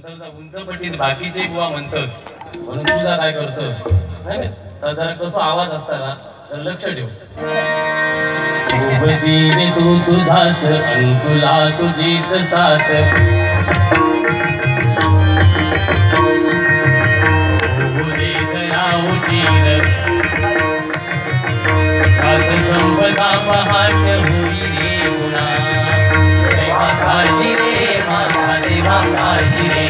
मंतरचा उंच पट्टीत बाकीचे बुवा म्हणतात म्हणून तुझा काय करतोस नाही तर जरा कसं आवाज असता ना तर लक्ष ठेव. सोबतीने तू तुझाच अंकुला तुझीच साथ संपदा पहाट होई रे गुणा देवा काळजी रे माझा देवा काळजी रे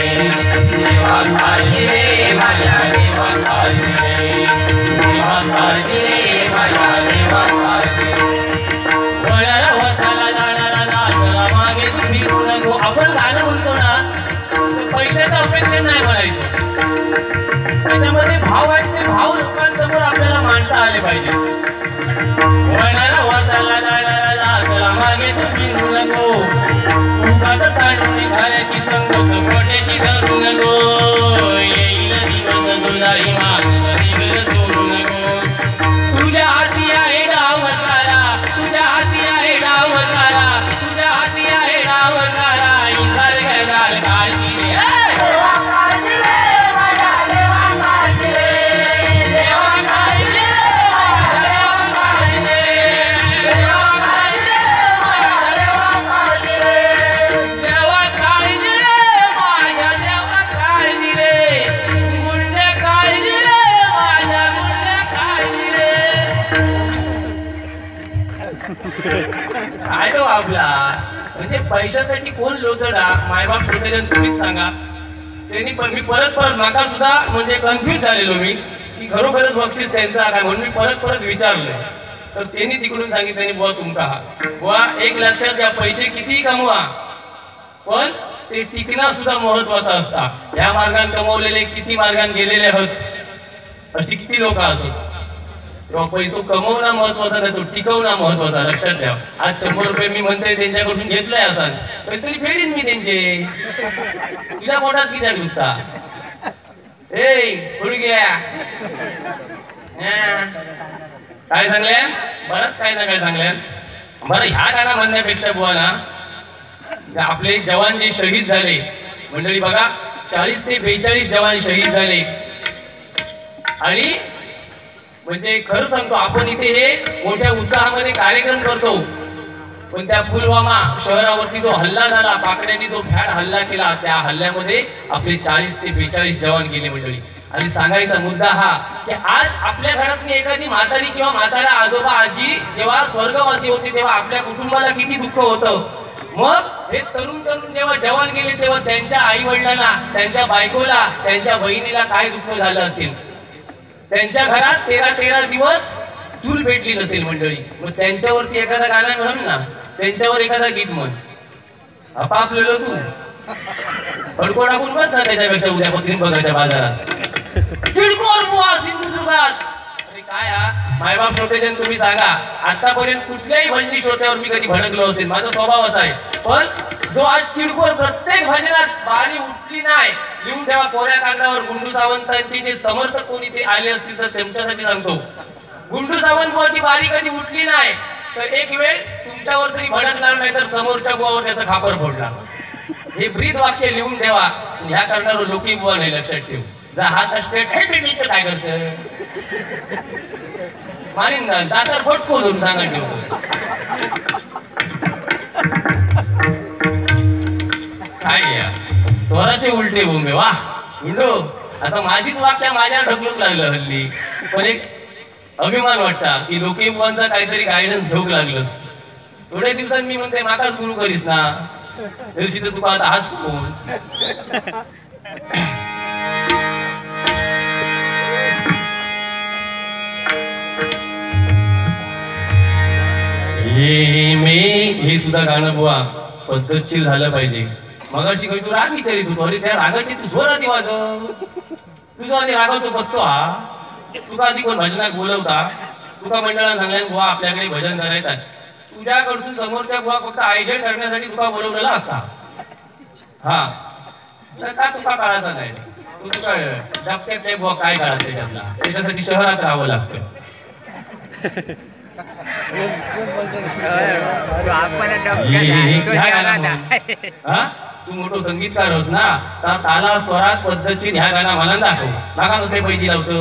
देवा काळजी रे माझ्या देवा काळजी रे देवा काळजी रे माझ्या देवा काळजी वळाला वताला जाणारा नाचला मागे तुम्ही नको. आपण गाणं म्हणतो ना तर पैशाच्या अपेक्षा नाही म्हणायचं, त्याच्यामध्ये भाव वाटते, भाव लोकांसमोर आपल्याला मांडता आले पाहिजे. वळणारा वाचायला जाणारा जागला मागे तुम्ही नको. उगाच साडून निघाल्याची संगत खोट्याची धरू नको. येईल दिवस तुझाही मागला निघर सोडू नको. तुझ्या हाती आहे डाव सारा, तुझ्या हाती आहे डाव सारा, तुझ्या हाती आहे डाव सारा. इसार घाल काळजी रे देवा काळजी रे माझ्या देवा काळजी रे देवा काळजी रे काय तो आपला म्हणजे पैशासाठी कोण लोचडा मायबाप श्रोते तुम्हीच सांगा. त्यांनी मी परत माका सुद्धा म्हणजे कन्फ्युज झालेलो मी की खरोखरच बक्षीस त्यांचा काय म्हणून मी परत विचारलं तर त्यांनी तिकडून सांगितलं बुवा तुमका बुवा एक लक्षात घ्या पैसे कितीही कमवा पण ते टिकणं सुद्धा महत्वाचं असता. या मार्गाने कमवलेले किती मार्गाने गेलेले आहेत अशी किती लोक असत. तेव्हा पैसा कमवणं महत्वाचा नाही तो टिकवणं महत्वाचा. लक्षात ठेवा. आज 100 रुपये मी म्हणते त्यांच्याकडून घेतलंय असाल तरी फेडीन मी त्यांचे. तुझ्या पोटात किती दुखता ए घ्या काय सांगले बरंच काय ना काय सांगल्या. बरं ह्या गाणं म्हणण्यापेक्षा बुवा ना आपले जवान जे शहीद झाले मंडळी बघा 40 ते 42 जवान शहीद झाले आणि म्हणजे खरं सांगतो आपण इथे हे मोठ्या उत्साहामध्ये कार्यक्रम करतो पण त्या पुलवामा शहरावरती जो हल्ला झाला पाकड्यांनी जो भ्याड हल्ला केला त्या हल्ल्यामध्ये आपले 40 ते 42 जवान गेले मंडळी. आणि सांगायचा मुद्दा हा की आज आपल्या घरातली एखादी म्हातारी किंवा म्हातारा आजोबा आजी जेव्हा स्वर्गवासी होते तेव्हा आपल्या कुटुंबाला किती दुःख होतं. मग हे तरुण जेव्हा जवान गेले तेव्हा त्यांच्या आई वडिलांना त्यांच्या बायकोला त्यांच्या बहिणीला काय दुःख झालं असेल. त्यांच्या घरात 13 दिवस चूल भेटली नसेल मंडळी. मग त्यांच्यावरती एखादा गाणं म्हण ना त्यांच्यावर एखादा गीत म्हण आपापलेलो तू खडको टाकून बस ना त्याच्यापेक्षा उद्या पत्नी बघायच्या बाजारात चिडकोर बुवा सिंधुदुर्गात. अरे काय हा मायबाप श्रोतेजन तुम्ही सांगा आतापर्यंत कुठल्याही भजनी श्रोत्यावर मी कधी भडकलो असेल माझा स्वभाव असा आहे पण जो आज चिडकोर प्रत्येक भजनात बारी उठली नाही लिहून ठेवा कोऱ्या कागदावर. गुंडू सावंतांचे जे समर्थक कोणी ते आले असतील तर त्यांच्यासाठी सांगतो गुंडू सावंतांची बारी कधी उठली नाही तर एक वेळ तुमच्यावर तरी भडकणार नाही तर समोरच्या बुवावर त्याचा खापर फोडला. हे ब्रीद वाक्य लिहून ठेवा. ह्या करणार लोकी बुवा नाही लक्षात ठेव. जा हात स्ट्रेट काय करत मारीन ना दातर फटको धरून सांगत ठेवतो. काय या स्वराचे उलटे बोंबे वा गुंडो. आता माझीच वाक्य माझ्या ढकलूक लागलं हल्ली पण एक अभिमान वाटता की लोके बुवांचा काहीतरी गायडन्स घेऊक लागलंस. थोड्या दिवसांनी मी म्हणते माकाच गुरु करीस ना दिवशी तर तुका आता हाच कोण. हे सुद्धा गाणं बुवा पद्धतशीर झालं पाहिजे. मगाशी काही तू राग विचारित होतो अरे त्या रागाची तू जोर आधी वाजव. तुझा आधी रागावतो बघतो हा तुका आधी कोण भजनात बोलवता तुका मंडळात सांगल्या बुवा आपल्याकडे भजन करायचं तुझ्याकडून समोरच्या बुवा फक्त आयोजन करण्यासाठी तुका बोलवलेला असता. हा का तुका काळाचा नाही तू तुका डबक्यात बुवा काय काळात त्याच्यासाठी शहरात राहावं लागतं. तू मोठो संगीतकार होस ना, तर ताला स्वरात पद्धतशीर ह्या गाणं मला दाखव. नाका नुसते पैकी लावतो.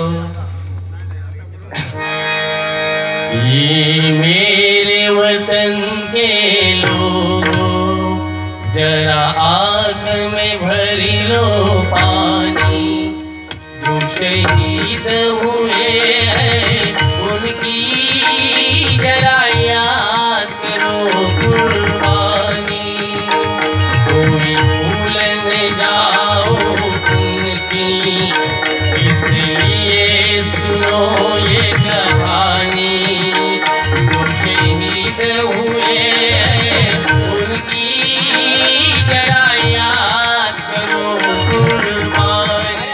ये मेरे वतन के लोगों, जरा आँख में भर लो पानी. जो शहीद हुए हैं उनकी जरा याद करो कुर्बानी. कोई भूल न जाओ उनकी, इसलिए सुनो ये कहानी. जो शहीद हुए हैं उनकी जरा याद करो कुर्बानी.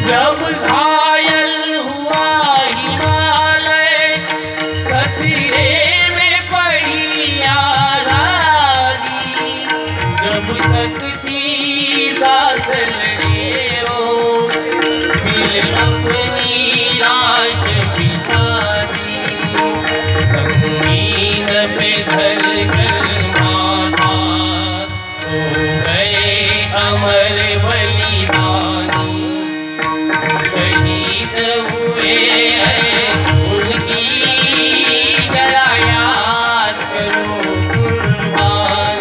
जब घायल हुआ हिमालय, खतरे में पड़ी आजादी. जब तक थी सांस लड़े हो, फिर अपनी लाश बिछा दी. संगीन पे धर कर माथा, सो गए अमर बलिदानी. शहीद हुए हैं उनकी जरा याद करो कुर्बान.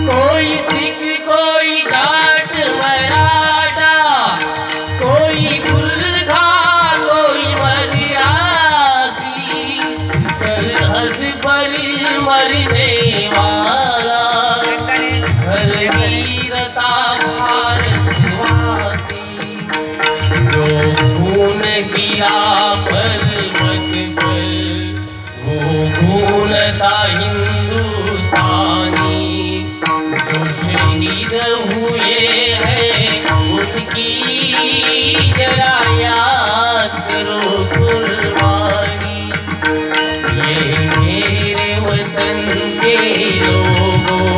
कोई सिख, कोई जाट मराठा, कोई गुरखा, कोई मदिरासी. सरहद पर मरने वाला हर वीरता भारतवासी. जो खून गिरा पर्वत पर, वो खून था हिंदुस्तानी. जो शहीद हुए हैं उनकी जरा याद करो कुर्बानी. ये मेरे वतन के लोगों,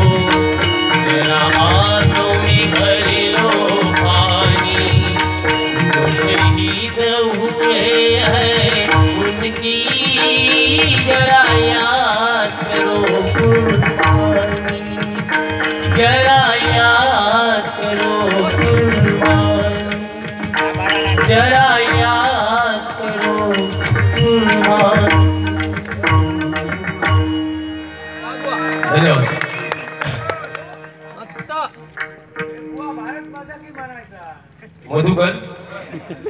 जरा आँखों में भर लो पानी. जो शहीद हुए हैं उनकी जरा याद करो कुर्बानी. जरा याद करो कुर्बानी. जरा याद करो कुर्बानी. धन्यवाद.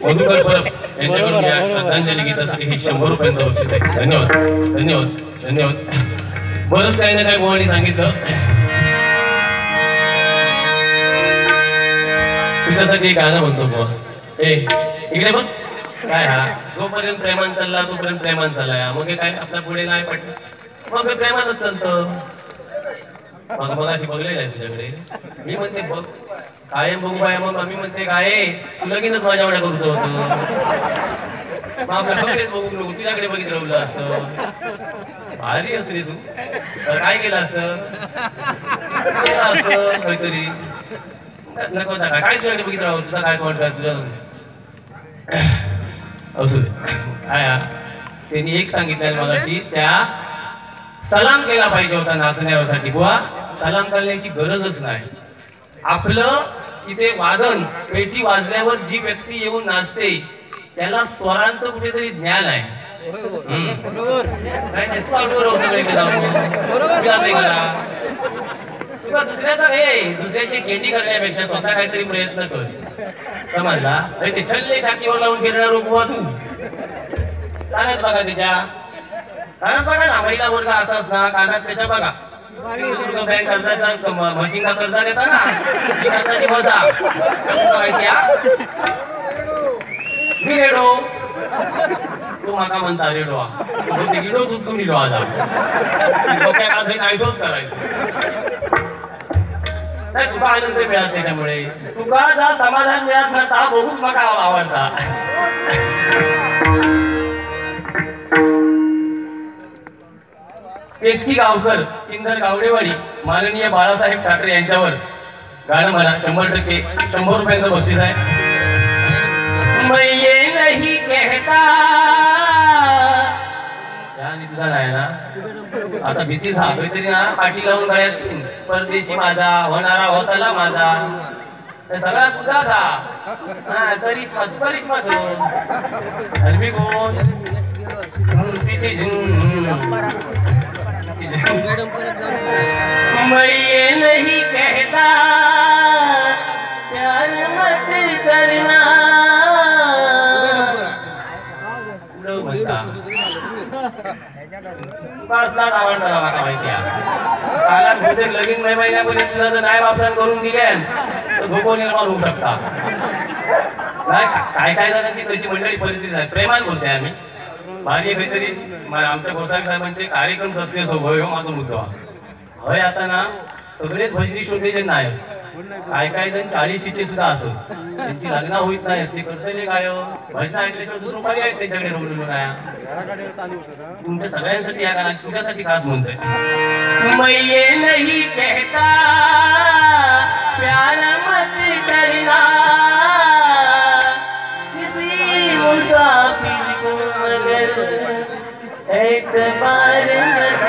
मधुकर परब यांच्याकडून या श्रद्धांजली गीतासाठी हे 100 रुपयांचं बक्षीस आहे. धन्यवाद धन्यवाद धन्यवाद. बरंच काही ना काही गोवानी सांगितलं. तुझ्यासाठी एक गाणं म्हणतो बुवा. इकडे बघ. काय हा जोपर्यंत प्रेमान चालला तोपर्यंत प्रेमान चालला. मग काय आपल्या पुढे नाही पडलं, मग प्रेमानच चालतं. मग अशी बघलेलं आहे तुझ्याकडे. मी म्हणते बघ कायम बघू बाय. मग आम्ही म्हणते काय तू लगीनच माझ्या एवढ्या करत होतो. मग आपल्याकडेच बघू नको, तुझ्याकडे बघित राहिलं असतं. भारी असते तू. तर काय केलं असतं काहीतरी नको का काय तुझ्याकडे बघित राहू. तुझा काय तोंड काय तुझ्या असू दे. त्यांनी एक सांगितलं मगाशी, त्या सलाम केला पाहिजे होता नाचण्यासाठी. बुवा सलाम करण्याची गरजच नाही. आपलं इथे वादन पेटी वाजल्यावर जी व्यक्ती येऊन नाचते त्याला स्वरांचं कुठेतरी ज्ञान आहे. तू आठवर सगळे दुसऱ्याचा दुसऱ्याची केंडी करण्यापेक्षा स्वतः काहीतरी प्रयत्न कर. समजला. ते छल्ले छातीवर लावून फिरणार बुवा तू. कानात बघा त्याच्या, कानात बघा ना. महिला वर्ग असाच ना कानात त्याच्या बघा. सिंधुदुर्ग बँक कर्जाचा म्हशींना कर्ज देता ना, ती कर्जाची बसा माहिती. मी रेडो तू माका म्हणता रेडो गिडो चुकून दिलो आज डोक्या काल नाहीसोच करायचं. तुका आनंद मिळत त्याच्यामुळे. तुका जा समाधान मिळत ना ता बघून माका आवडता. केतकी गावकर चिंदर गावडेवाडी माननीय बाळासाहेब ठाकरे यांच्यावर गाणं म्हणा. 100% 100 रुपयांचं बक्षीस आहे. मैं ये नहीं कहता या तुझा नाही ना आता भीती झा काहीतरी ना पाठी लावून गळ्यात परदेशी माझा होणारा होताला माझा सगळा तुझा झा करिश्मा तू करिश्मा तू मी कोण मैं ये नहीं कहता प्यार मत करना लगीन मे महिन्यापर्यंत जर नाही वापसान करून दिले तर धोको निर्माण होऊ शकता. काय काय जणांची कशी मंडळी परिस्थिती आहे प्रेमान बोलते आम्ही भारी काहीतरी आमच्या गोसावी साहेबांचे कार्यक्रम सक्सेस हो माझा मुद्दा हय. आता ना सगळेच भजनी शोधले नाही काय काय जण 40शीचे सुद्धा असत त्यांची लग्न होईत नाही ते करतले काय भजन ऐकल्याशिवाय दुसरं पर्याय आहेत त्यांच्याकडे रवलेलो काय. तुमच्या सगळ्यांसाठी या गाण्यात तुझ्यासाठी खास म्हणतोय. मैं ये नहीं कहता प्यार मत करना किसी मुसाफिर को मगर एतबार मत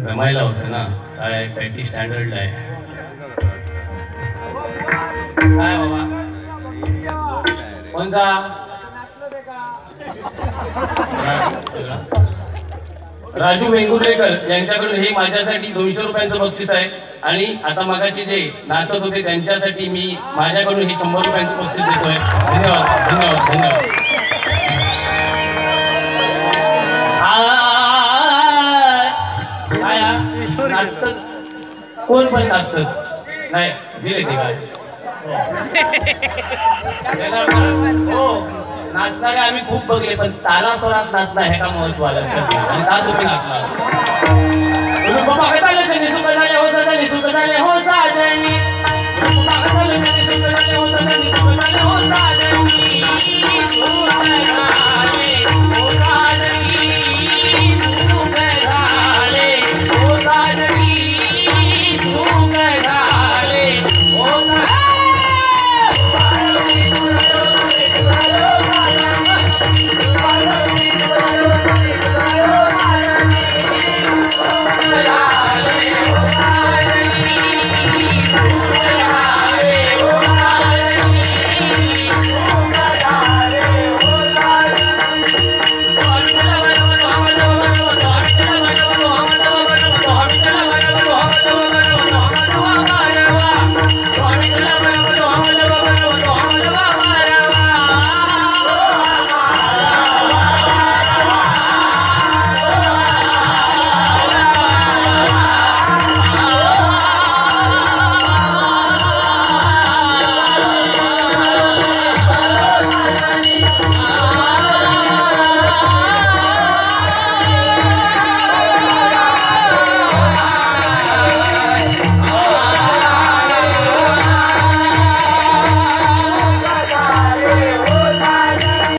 रमायला होतं ना काय पॅटी स्टँडर्ड आहे काय बाबा कोणता राजू वेंगुर्लेकर यांच्याकडून हे माझ्यासाठी 200 रुपयांचं बक्षीस आहे. आणि आता मगाशी जे नाचत होते त्यांच्यासाठी मी माझ्याकडून हे 100 रुपयांचं बक्षीस देतोय. धन्यवाद धन्यवाद धन्यवाद. कोण पण नाचत नाही दिले ते काय हो नाचणारे आम्ही खूप बघले पण ताला स्वरात नाचणं हे का महत्व लक्षात घ्या. आणि का तुम्ही नाचणार बाबा निसुक झाले हो साजनी